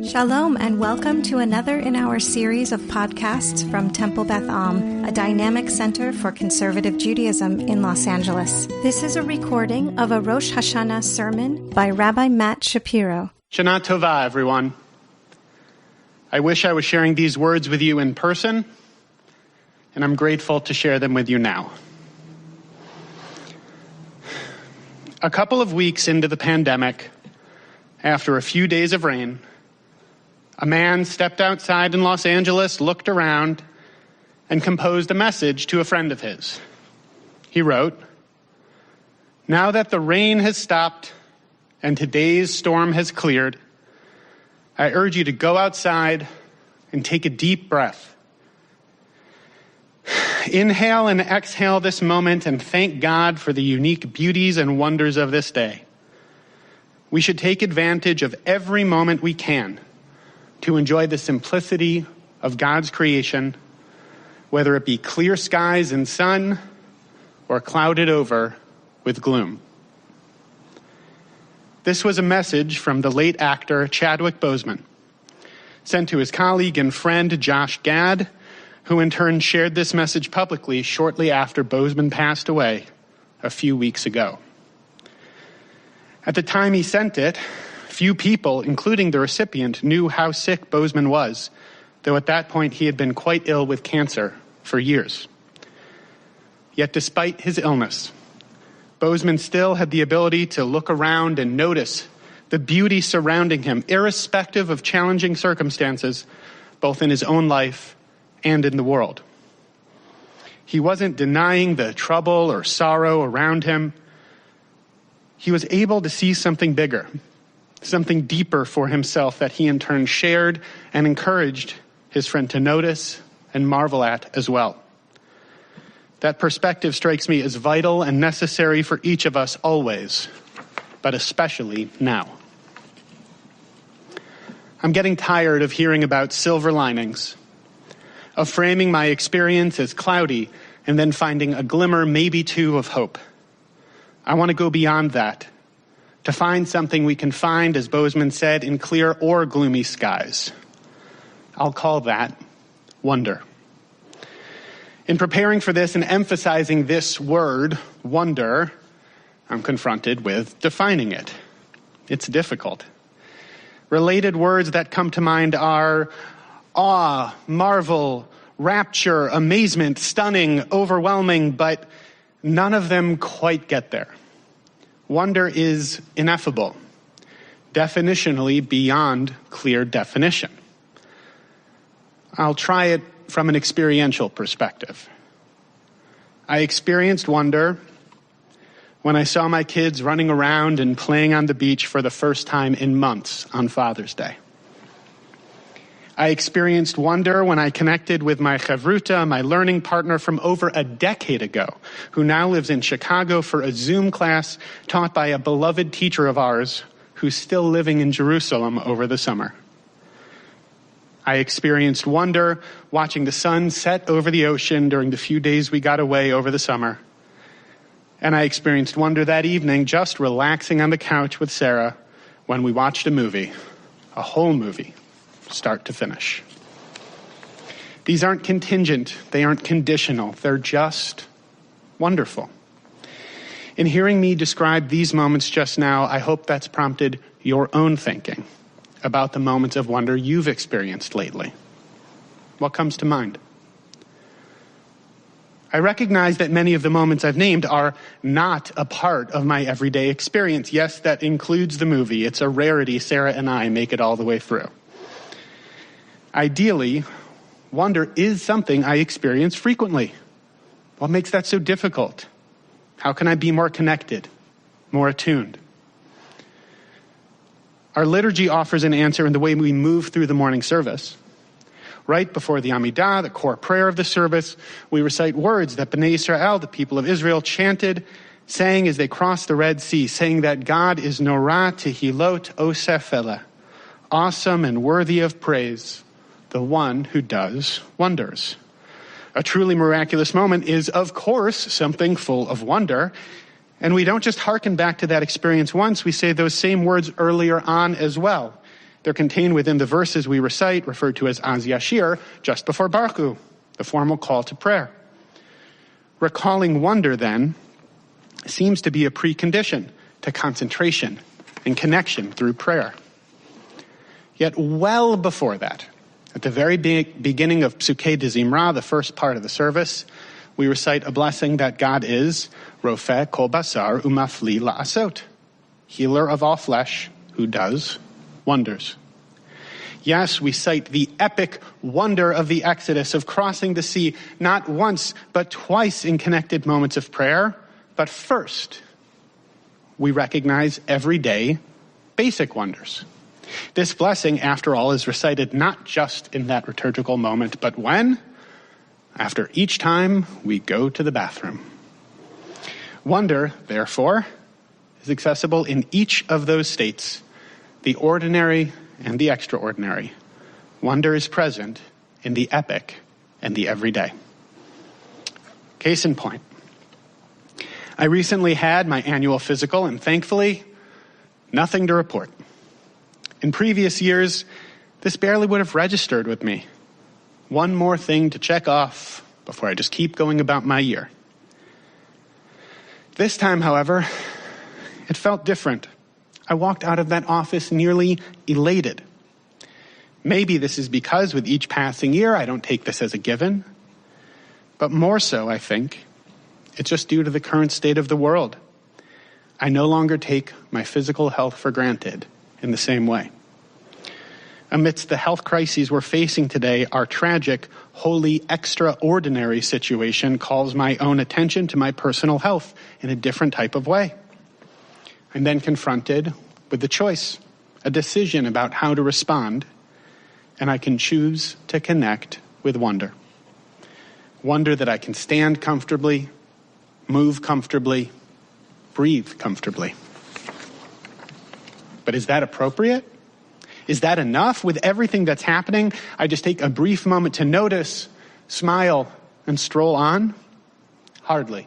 Shalom and welcome to another in our series of podcasts from Temple Beth Am, a dynamic center for conservative Judaism in Los Angeles. This is a recording of a Rosh Hashanah sermon by Rabbi Matt Shapiro. Shana Tova, everyone. I wish I was sharing these words with you in person, and I'm grateful to share them with you now. A couple of weeks into the pandemic, after a few days of rain, a man stepped outside in Los Angeles, looked around, and composed a message to a friend of his. He wrote, "Now that the rain has stopped and today's storm has cleared, I urge you to go outside and take a deep breath. Inhale and exhale this moment and thank God for the unique beauties and wonders of this day. We should take advantage of every moment we can to enjoy the simplicity of God's creation, whether it be clear skies and sun or clouded over with gloom." This was a message from the late actor Chadwick Boseman, sent to his colleague and friend Josh Gad, who in turn shared this message publicly shortly after Boseman passed away a few weeks ago. At the time he sent it, few people, including the recipient, knew how sick Boseman was, though at that point he had been quite ill with cancer for years. Yet despite his illness, Boseman still had the ability to look around and notice the beauty surrounding him, irrespective of challenging circumstances, both in his own life and in the world. He wasn't denying the trouble or sorrow around him. He was able to see something bigger, something deeper for himself that he in turn shared and encouraged his friend to notice and marvel at as well. That perspective strikes me as vital and necessary for each of us always, but especially now. I'm getting tired of hearing about silver linings, of framing my experience as cloudy and then finding a glimmer, maybe two, of hope. I want to go beyond that, to find something we can find, as Boseman said, in clear or gloomy skies. I'll call that wonder. In preparing for this and emphasizing this word, wonder, I'm confronted with defining it. It's difficult. Related words that come to mind are awe, marvel, rapture, amazement, stunning, overwhelming, but none of them quite get there. Wonder is ineffable, definitionally beyond clear definition. I'll try it from an experiential perspective. I experienced wonder when I saw my kids running around and playing on the beach for the first time in months on Father's Day. I experienced wonder when I connected with my chavruta, my learning partner from over a decade ago, who now lives in Chicago for a Zoom class taught by a beloved teacher of ours who's still living in Jerusalem over the summer. I experienced wonder watching the sun set over the ocean during the few days we got away over the summer. And I experienced wonder that evening just relaxing on the couch with Sarah when we watched a movie, a whole movie, start to finish. These aren't contingent, they aren't conditional, they're just wonderful. In hearing me describe these moments just now, I hope that's prompted your own thinking about the moments of wonder you've experienced lately. What comes to mind? I recognize that many of the moments I've named are not a part of my everyday experience. Yes, that includes the movie. It's a rarity Sarah and I make it all the way through. Ideally, wonder is something I experience frequently. What makes that so difficult? How can I be more connected, more attuned? Our liturgy offers an answer in the way we move through the morning service. Right before the Amidah, the core prayer of the service, we recite words that Bnei Israel, the people of Israel, chanted, sang as they crossed the Red Sea, saying that God is Norah Tehilot Osef Eleh, awesome and worthy of praise, the one who does wonders. A truly miraculous moment is, of course, something full of wonder. And we don't just hearken back to that experience once, we say those same words earlier on as well. They're contained within the verses we recite, referred to as Az Yashir, just before Baruch Hu, the formal call to prayer. Recalling wonder, then, seems to be a precondition to concentration and connection through prayer. Yet well before that, at the very beginning of Psukei de Zimra, the first part of the service, we recite a blessing that God is Rofeh Kol Basar Umafli La'asot, healer of all flesh, who does wonders. Yes, we cite the epic wonder of the Exodus, of crossing the sea, not once, but twice in connected moments of prayer. But first, we recognize everyday basic wonders. This blessing, after all, is recited not just in that liturgical moment, but when? After each time we go to the bathroom. Wonder, therefore, is accessible in each of those states, the ordinary and the extraordinary. Wonder is present in the epic and the everyday. Case in point, I recently had my annual physical, and thankfully, nothing to report. In previous years, this barely would have registered with me. One more thing to check off before I just keep going about my year. This time, however, it felt different. I walked out of that office nearly elated. Maybe this is because with each passing year, I don't take this as a given. But more so, I think, it's just due to the current state of the world. I no longer take my physical health for granted in the same way. Amidst the health crises we're facing today, our tragic, wholly extraordinary situation calls my own attention to my personal health in a different type of way. I'm then confronted with a choice, a decision about how to respond, and I can choose to connect with wonder. Wonder that I can stand comfortably, move comfortably, breathe comfortably. But is that appropriate? Is that enough? With everything that's happening, I just take a brief moment to notice, smile, and stroll on? Hardly.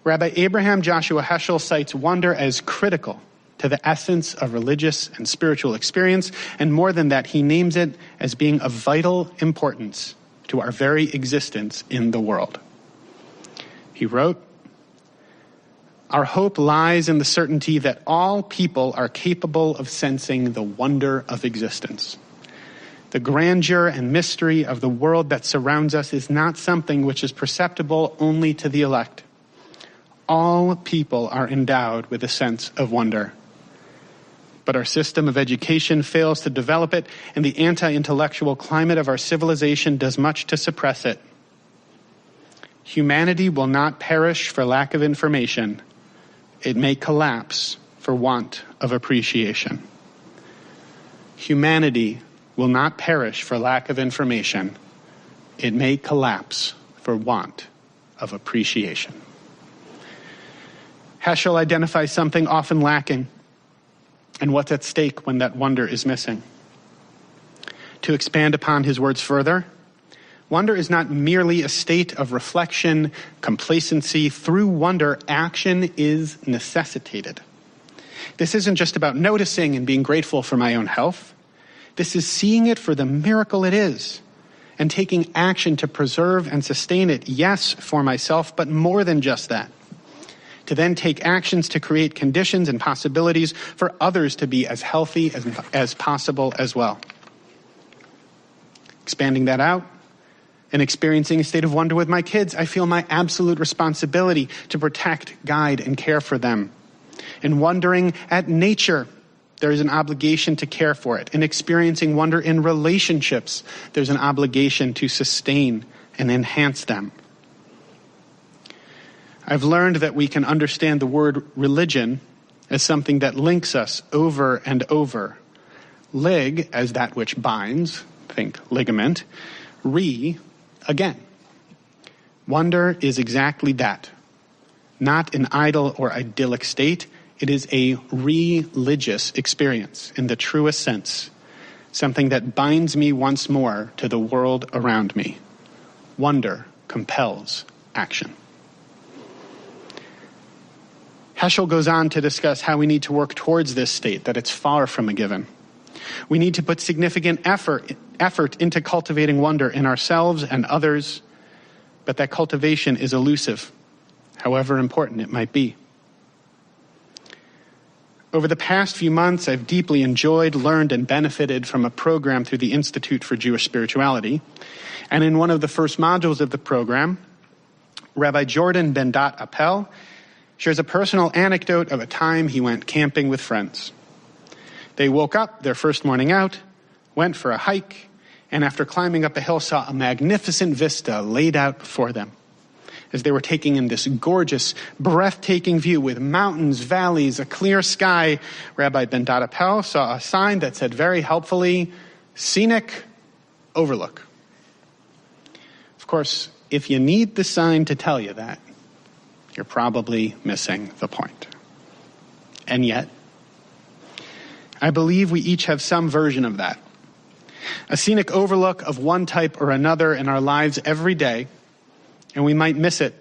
Rabbi Abraham Joshua Heschel cites wonder as critical to the essence of religious and spiritual experience, and more than that, he names it as being of vital importance to our very existence in the world. He wrote, "Our hope lies in the certainty that all people are capable of sensing the wonder of existence. The grandeur and mystery of the world that surrounds us is not something which is perceptible only to the elect. All people are endowed with a sense of wonder. But our system of education fails to develop it, and the anti-intellectual climate of our civilization does much to suppress it. Humanity will not perish for lack of information. It may collapse for want of appreciation." Humanity will not perish for lack of information. It may collapse for want of appreciation. Heschel identifies something often lacking and what's at stake when that wonder is missing. To expand upon his words further, wonder is not merely a state of reflection, complacency. Through wonder, action is necessitated. This isn't just about noticing and being grateful for my own health. This is seeing it for the miracle it is and taking action to preserve and sustain it, yes, for myself, but more than just that. To then take actions to create conditions and possibilities for others to be as healthy as possible as well. Expanding that out and experiencing a state of wonder with my kids, I feel my absolute responsibility to protect, guide, and care for them. In wondering at nature, there is an obligation to care for it. In experiencing wonder in relationships, there's an obligation to sustain and enhance them. I've learned that we can understand the word religion as something that links us over and over. Lig, as that which binds, think ligament. Re, again. Wonder is exactly that. Not an idle or idyllic state. It is a religious experience in the truest sense. Something that binds me once more to the world around me. Wonder compels action. Heschel goes on to discuss how we need to work towards this state, that it's far from a given. We need to put significant effort into cultivating wonder in ourselves and others, but that cultivation is elusive, however important it might be. Over the past few months, I've deeply enjoyed, learned, and benefited from a program through the Institute for Jewish Spirituality. And in one of the first modules of the program, Rabbi Jordan Ben-Dat Appel shares a personal anecdote of a time he went camping with friends. They woke up their first morning out, went for a hike, and after climbing up a hill saw a magnificent vista laid out before them. As they were taking in this gorgeous, breathtaking view with mountains, valleys, a clear sky, Rabbi Ben-Dat Appel saw a sign that said very helpfully, "Scenic Overlook." Of course, if you need the sign to tell you that, you're probably missing the point. And yet, I believe we each have some version of that. A scenic overlook of one type or another in our lives every day, and we might miss it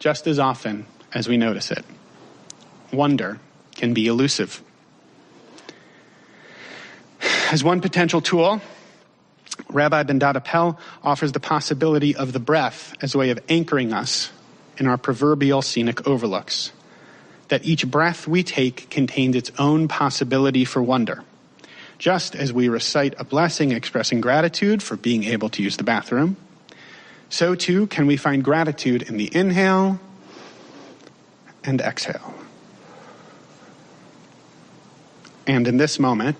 just as often as we notice it. Wonder can be elusive. As one potential tool, Rabbi Ben-Dat Appel offers the possibility of the breath as a way of anchoring us in our proverbial scenic overlooks. That each breath we take contains its own possibility for wonder. Just as we recite a blessing expressing gratitude for being able to use the bathroom, so too can we find gratitude in the inhale and exhale. And in this moment,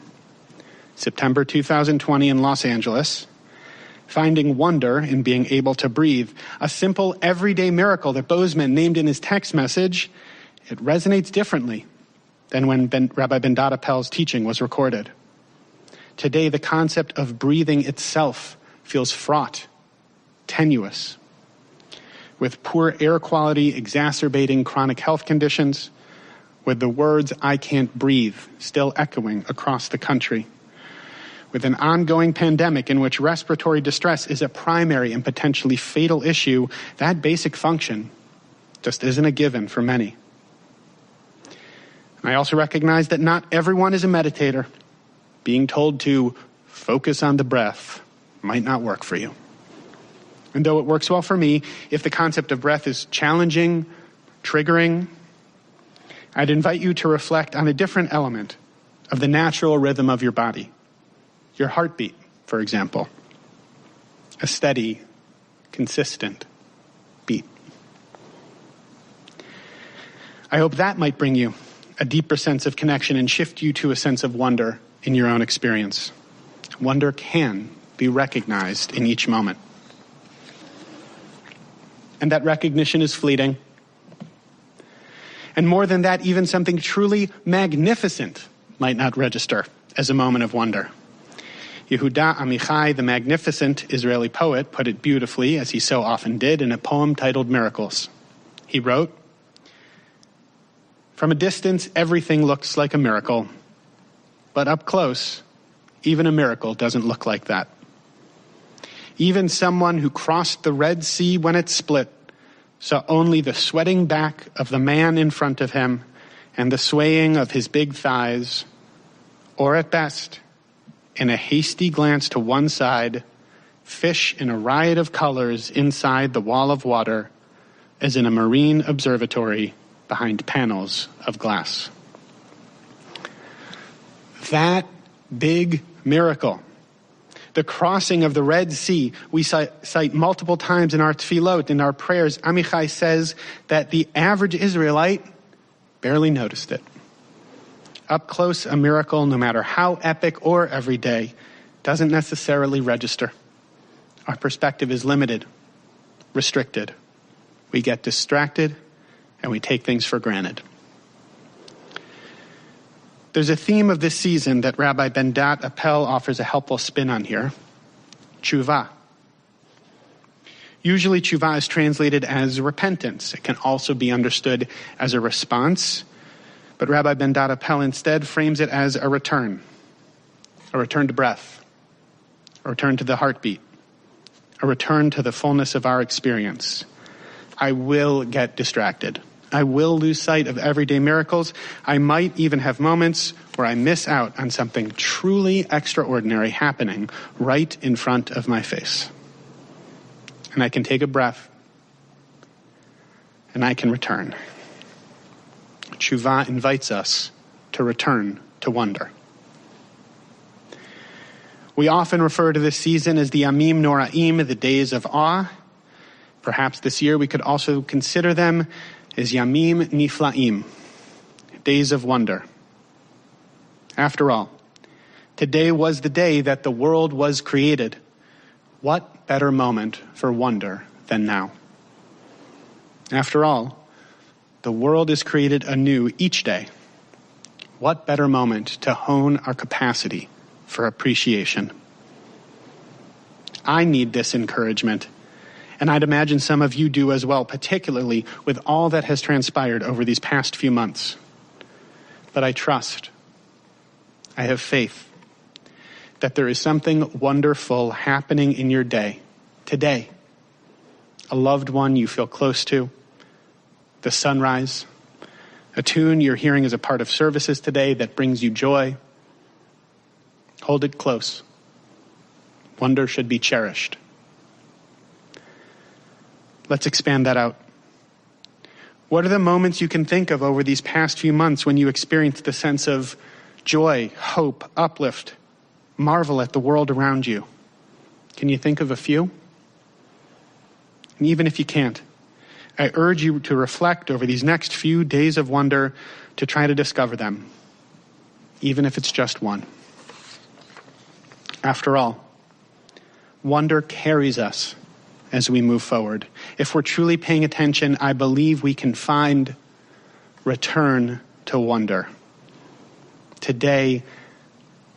September 2020 in Los Angeles, finding wonder in being able to breathe, a simple everyday miracle that Bozeman named in his text message, it resonates differently than when Rabbi Ben-Dat Appel's teaching was recorded. Today, the concept of breathing itself feels fraught, tenuous, with poor air quality exacerbating chronic health conditions, with the words "I can't breathe" still echoing across the country, with an ongoing pandemic in which respiratory distress is a primary and potentially fatal issue. That basic function just isn't a given for many. I also recognize that not everyone is a meditator. Being told to focus on the breath might not work for you. And though it works well for me, if the concept of breath is challenging, triggering, I'd invite you to reflect on a different element of the natural rhythm of your body. Your heartbeat, for example. A steady, consistent beat. I hope that might bring you a deeper sense of connection and shift you to a sense of wonder in your own experience. Wonder can be recognized in each moment. And that recognition is fleeting. And more than that, even something truly magnificent might not register as a moment of wonder. Yehuda Amichai, the magnificent Israeli poet, put it beautifully, as he so often did, in a poem titled Miracles. He wrote, "From a distance, everything looks like a miracle. But up close, even a miracle doesn't look like that. Even someone who crossed the Red Sea when it split saw only the sweating back of the man in front of him and the swaying of his big thighs, or at best, in a hasty glance to one side, fish in a riot of colors inside the wall of water, as in a marine observatory behind panels of glass." That big miracle, the crossing of the Red Sea, we cite multiple times in our tefillot, in our prayers. Amichai says that the average Israelite barely noticed it. Up close, a miracle, no matter how epic or everyday, doesn't necessarily register. Our perspective is limited, restricted. We get distracted, and we take things for granted. There's a theme of this season that Rabbi Ben-Dat Appel offers a helpful spin on here: tshuva. Usually tshuva is translated as repentance. It can also be understood as a response, but Rabbi Ben-Dat Appel instead frames it as a return to breath, a return to the heartbeat, a return to the fullness of our experience. I will get distracted. I will lose sight of everyday miracles. I might even have moments where I miss out on something truly extraordinary happening right in front of my face. And I can take a breath, and I can return. Teshuvah invites us to return to wonder. We often refer to this season as the Yamim Noraim, the days of awe. Perhaps this year we could also consider them as Yamim Niflaim, days of wonder. After all, today was the day that the world was created. What better moment for wonder than now? After all, the world is created anew each day. What better moment to hone our capacity for appreciation? I need this encouragement, and I'd imagine some of you do as well, particularly with all that has transpired over these past few months. But I trust, I have faith, that there is something wonderful happening in your day, today. A loved one you feel close to, the sunrise, a tune you're hearing as a part of services today that brings you joy. Hold it close. Wonder should be cherished. Let's expand that out. What are the moments you can think of over these past few months when you experienced the sense of joy, hope, uplift, marvel at the world around you? Can you think of a few? And even if you can't, I urge you to reflect over these next few days of wonder to try to discover them, even if it's just one. After all, wonder carries us as we move forward. If we're truly paying attention, I believe we can find return to wonder. Today,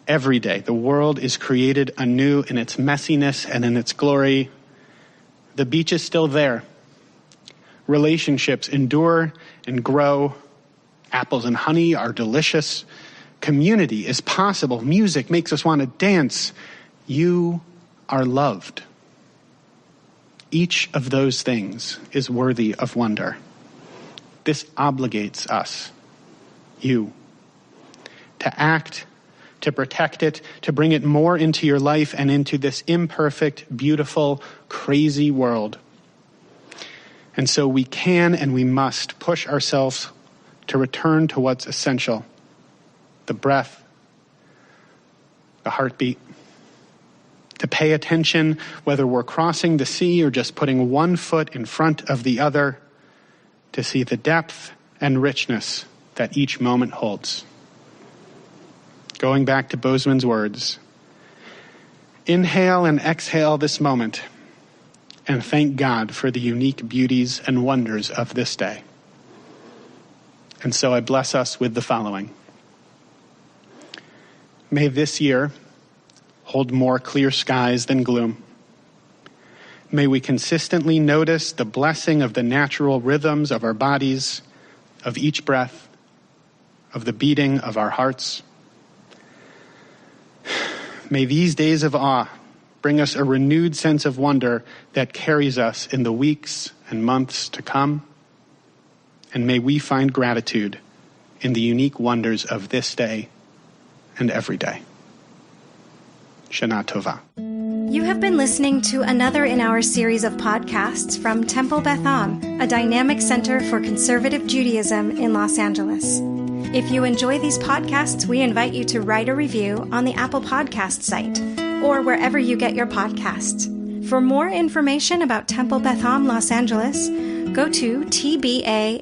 every day, the world is created anew in its messiness and in its glory. The beach is still there. Relationships endure and grow. Apples and honey are delicious. Community is possible. Music makes us want to dance. You are loved. Each of those things is worthy of wonder. This obligates us, you, to act, to protect it, to bring it more into your life and into this imperfect, beautiful, crazy world. And so we can and we must push ourselves to return to what's essential: the breath, the heartbeat, to pay attention whether we're crossing the sea or just putting one foot in front of the other, to see the depth and richness that each moment holds. Going back to Bozeman's words, inhale and exhale this moment and thank God for the unique beauties and wonders of this day. And so I bless us with the following. May this year hold more clear skies than gloom. May we consistently notice the blessing of the natural rhythms of our bodies, of each breath, of the beating of our hearts. May these days of awe bring us a renewed sense of wonder that carries us in the weeks and months to come. And may we find gratitude in the unique wonders of this day and every day. Shana Tova. You have been listening to another in our series of podcasts from Temple Beth Am, a dynamic center for conservative Judaism in Los Angeles. If you enjoy these podcasts, we invite you to write a review on the Apple Podcast site or wherever you get your podcasts. For more information about Temple Beth Am Los Angeles, go to tbala.org